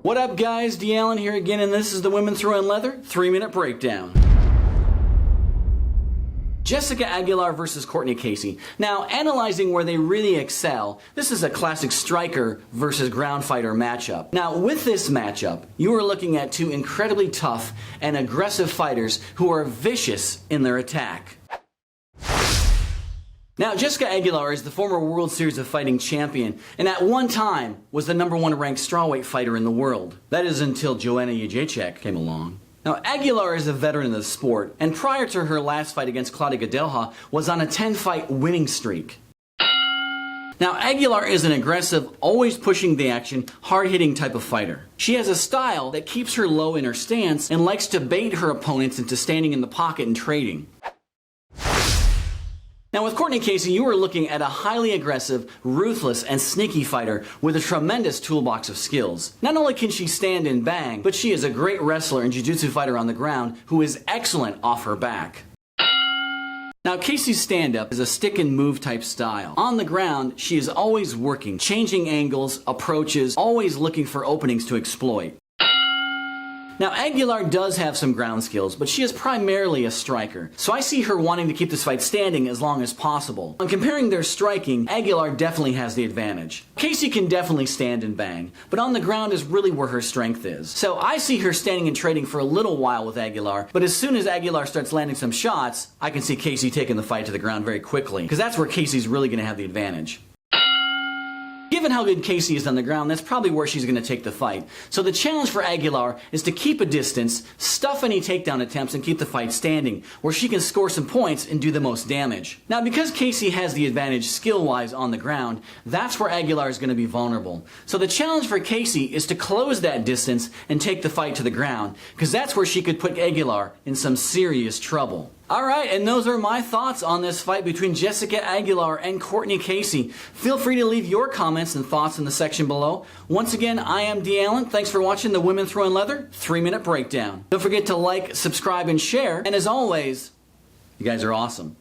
What up guys, D. Allen here again, and this is the Women Throwing Leather 3-minute breakdown. Jessica Aguilar versus Cortney Casey. Now, analyzing where they really excel, this is a classic striker versus ground fighter matchup. Now, with this matchup, you are looking at two incredibly tough and aggressive fighters who are vicious in their attack. Now, Jessica Aguilar is the former World Series of Fighting champion, and at one time was the #1 ranked strawweight fighter in the world. That is until Joanna Jędrzejczyk came along. Now, Aguilar is a veteran of the sport, and prior to her last fight against Claudia Gadelha, was on a 10-fight winning streak. Now, Aguilar is an aggressive, always pushing the action, hard-hitting type of fighter. She has a style that keeps her low in her stance and likes to bait her opponents into standing in the pocket and trading. Now with Cortney Casey, you are looking at a highly aggressive, ruthless, and sneaky fighter with a tremendous toolbox of skills. Not only can she stand and bang, but she is a great wrestler and jiu-jitsu fighter on the ground who is excellent off her back. Now Casey's stand-up is a stick and move type style. On the ground, she is always working, changing angles, approaches, always looking for openings to exploit. Now Aguilar does have some ground skills, but she is primarily a striker, so I see her wanting to keep this fight standing as long as possible. When comparing their striking, Aguilar definitely has the advantage. Casey can definitely stand and bang, but on the ground is really where her strength is. So I see her standing and trading for a little while with Aguilar, but as soon as Aguilar starts landing some shots, I can see Casey taking the fight to the ground very quickly, because that's where Casey's really going to have the advantage. Given how good Casey is on the ground, that's probably where she's going to take the fight. So the challenge for Aguilar is to keep a distance, stuff any takedown attempts, and keep the fight standing, where she can score some points and do the most damage. Now because Casey has the advantage skill-wise on the ground, that's where Aguilar is going to be vulnerable. So the challenge for Casey is to close that distance and take the fight to the ground, because that's where she could put Aguilar in some serious trouble. Alright, and those are my thoughts on this fight between Jessica Aguilar and Cortney Casey. Feel free to leave your comments and thoughts in the section below. Once again, I am D. Allen. Thanks for watching the Women Throwing Leather 3-minute breakdown. Don't forget to like, subscribe, and share. And as always, you guys are awesome.